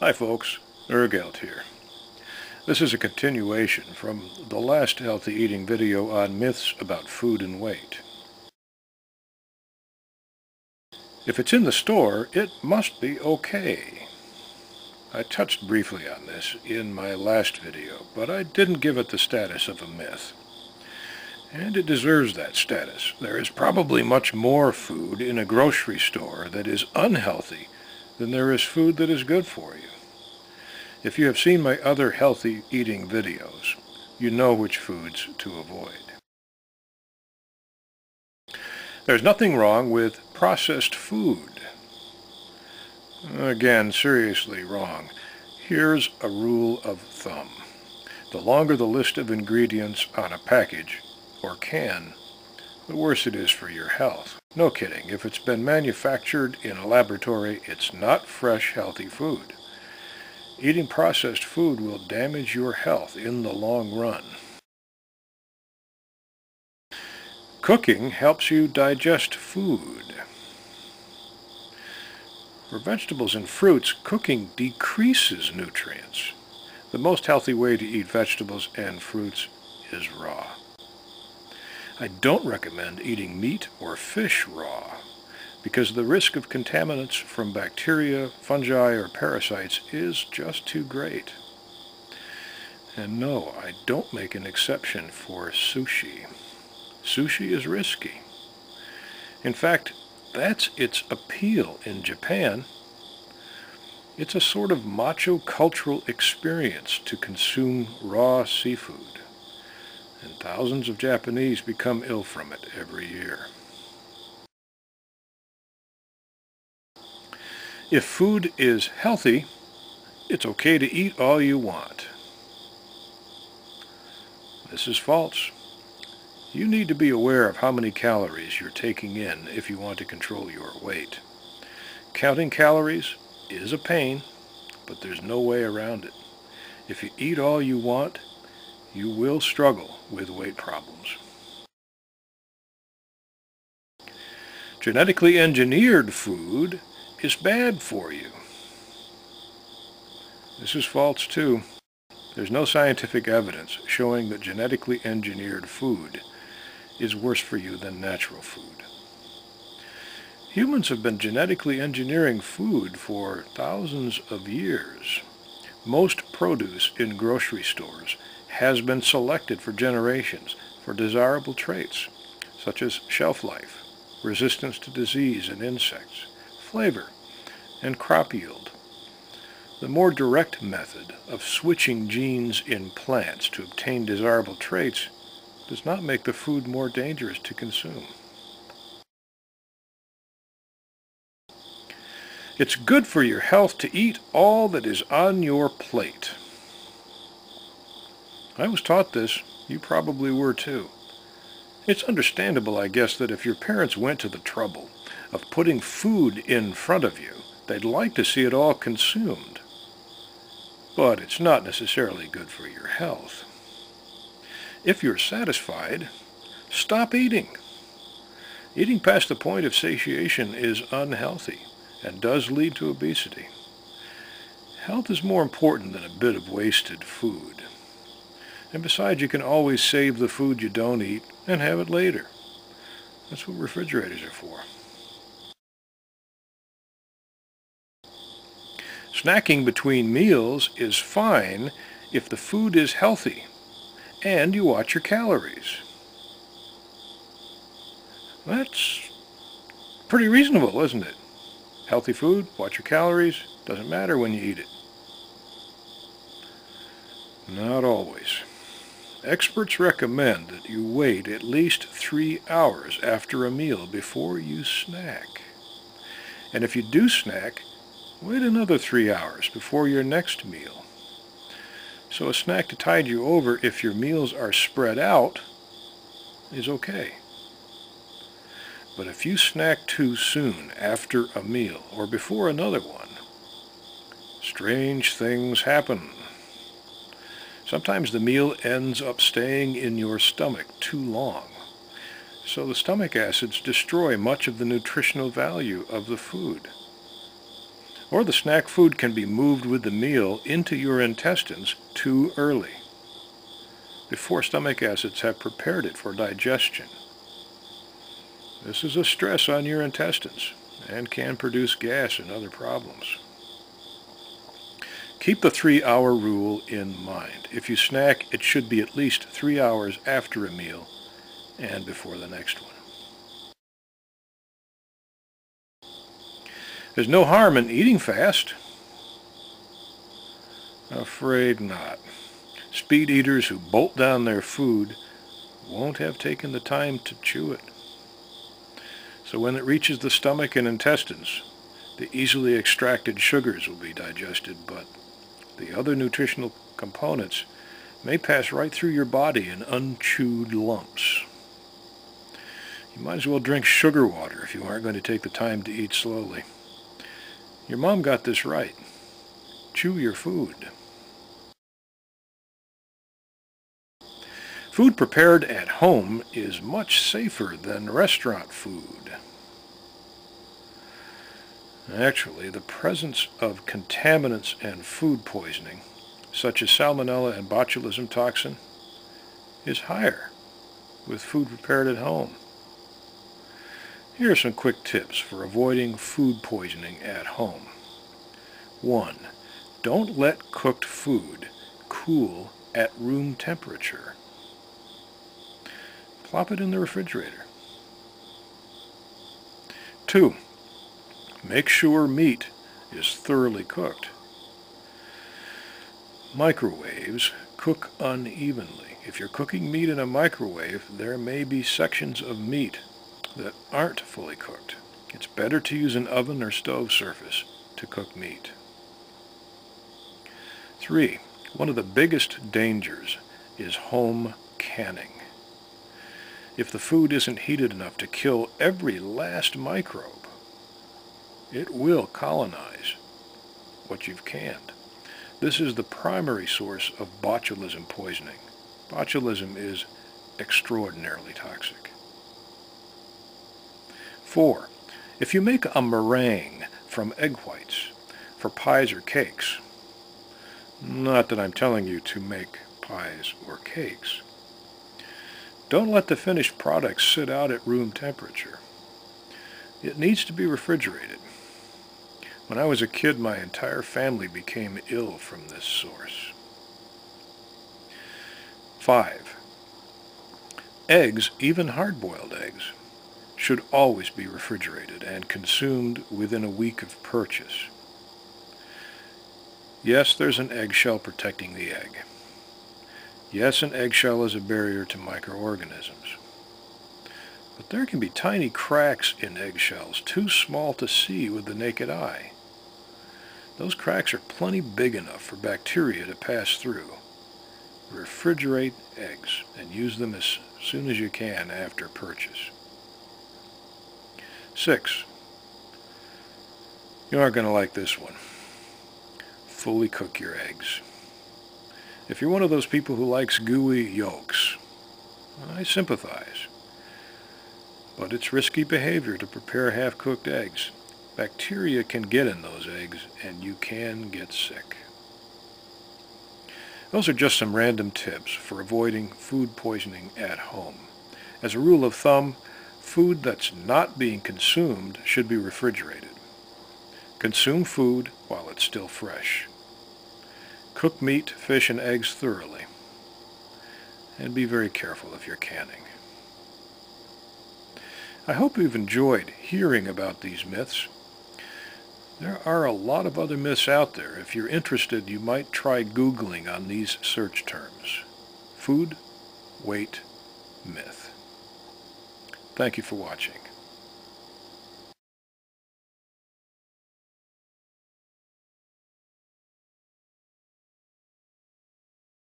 Hi folks, Urgelt here. This is a continuation from the last healthy eating video on myths about food and weight. If it's in the store, it must be okay. I touched briefly on this in my last video, but I didn't give it the status of a myth. And it deserves that status. There is probably much more food in a grocery store that is unhealthy than there is food that is good for you. If you have seen my other healthy eating videos, you know which foods to avoid. There's nothing wrong with processed food. Again, seriously wrong. Here's a rule of thumb. The longer the list of ingredients on a package or can, the worse it is for your health. No kidding. If it's been manufactured in a laboratory, it's not fresh, healthy food. Eating processed food will damage your health in the long run. Cooking helps you digest food. For vegetables and fruits, cooking decreases nutrients. The most healthy way to eat vegetables and fruits is raw. I don't recommend eating meat or fish raw, because the risk of contaminants from bacteria, fungi, or parasites is just too great. And no, I don't make an exception for sushi. Sushi is risky. In fact, that's its appeal in Japan. It's a sort of macho cultural experience to consume raw seafood, and thousands of Japanese become ill from it every year. If food is healthy, it's okay to eat all you want. This is false. You need to be aware of how many calories you're taking in if you want to control your weight. Counting calories is a pain, but there's no way around it. If you eat all you want, you will struggle with weight problems. Genetically engineered food is bad for you. This is false too. There's no scientific evidence showing that genetically engineered food is worse for you than natural food. Humans have been genetically engineering food for thousands of years. Most produce in grocery stores has been selected for generations for desirable traits, such as shelf life, resistance to disease and insects, flavor, and crop yield. The more direct method of switching genes in plants to obtain desirable traits does not make the food more dangerous to consume. It's good for your health to eat all that is on your plate. I was taught this. You probably were too. It's understandable, I guess, that if your parents went to the trouble of putting food in front of you, they'd like to see it all consumed. But it's not necessarily good for your health. If you're satisfied, stop eating. Eating past the point of satiation is unhealthy and does lead to obesity. Health is more important than a bit of wasted food. And besides, you can always save the food you don't eat and have it later. That's what refrigerators are for. Snacking between meals is fine if the food is healthy and you watch your calories. That's pretty reasonable, isn't it? Healthy food, watch your calories, doesn't matter when you eat it. Not always. Experts recommend that you wait at least 3 hours after a meal before you snack. And if you do snack, wait another 3 hours before your next meal. So a snack to tide you over if your meals are spread out is okay. But if you snack too soon after a meal or before another one, strange things happen. Sometimes the meal ends up staying in your stomach too long, so the stomach acids destroy much of the nutritional value of the food. Or the snack food can be moved with the meal into your intestines too early, before stomach acids have prepared it for digestion. This is a stress on your intestines and can produce gas and other problems. Keep the 3-hour rule in mind. If you snack, it should be at least 3 hours after a meal and before the next one. There's no harm in eating fast. Afraid not. Speed eaters who bolt down their food won't have taken the time to chew it. So when it reaches the stomach and intestines, the easily extracted sugars will be digested, but the other nutritional components may pass right through your body in unchewed lumps. You might as well drink sugar water if you aren't going to take the time to eat slowly. Your mom got this right. Chew your food. Food prepared at home is much safer than restaurant food. Actually, the presence of contaminants and food poisoning, such as salmonella and botulism toxin, is higher with food prepared at home. Here are some quick tips for avoiding food poisoning at home. 1. Don't let cooked food cool at room temperature. Plop it in the refrigerator. 2. Make sure meat is thoroughly cooked. Microwaves cook unevenly. If you're cooking meat in a microwave, there may be sections of meat that aren't fully cooked. It's better to use an oven or stove surface to cook meat. 3. One of the biggest dangers is home canning. If the food isn't heated enough to kill every last microbe, it will colonize what you've canned. This is the primary source of botulism poisoning. Botulism is extraordinarily toxic. 4. If you make a meringue from egg whites for pies or cakes, not that I'm telling you to make pies or cakes, don't let the finished product sit out at room temperature. It needs to be refrigerated. When I was a kid, my entire family became ill from this source. 5. Eggs, even hard-boiled eggs, should always be refrigerated and consumed within a week of purchase. Yes, there's an eggshell protecting the egg. Yes, an eggshell is a barrier to microorganisms. But there can be tiny cracks in eggshells, too small to see with the naked eye. Those cracks are plenty big enough for bacteria to pass through. Refrigerate eggs and use them as soon as you can after purchase. 6. You aren't going to like this one. Fully cook your eggs. If you're one of those people who likes gooey yolks, I sympathize. But it's risky behavior to prepare half-cooked eggs. Bacteria can get in those eggs and you can get sick. Those are just some random tips for avoiding food poisoning at home. As a rule of thumb, food that's not being consumed should be refrigerated. Consume food while it's still fresh. Cook meat, fish, and eggs thoroughly. And be very careful if you're canning. I hope you've enjoyed hearing about these myths. There are a lot of other myths out there. If you're interested, you might try Googling on these search terms. Food, weight, myth. Thank you for watching.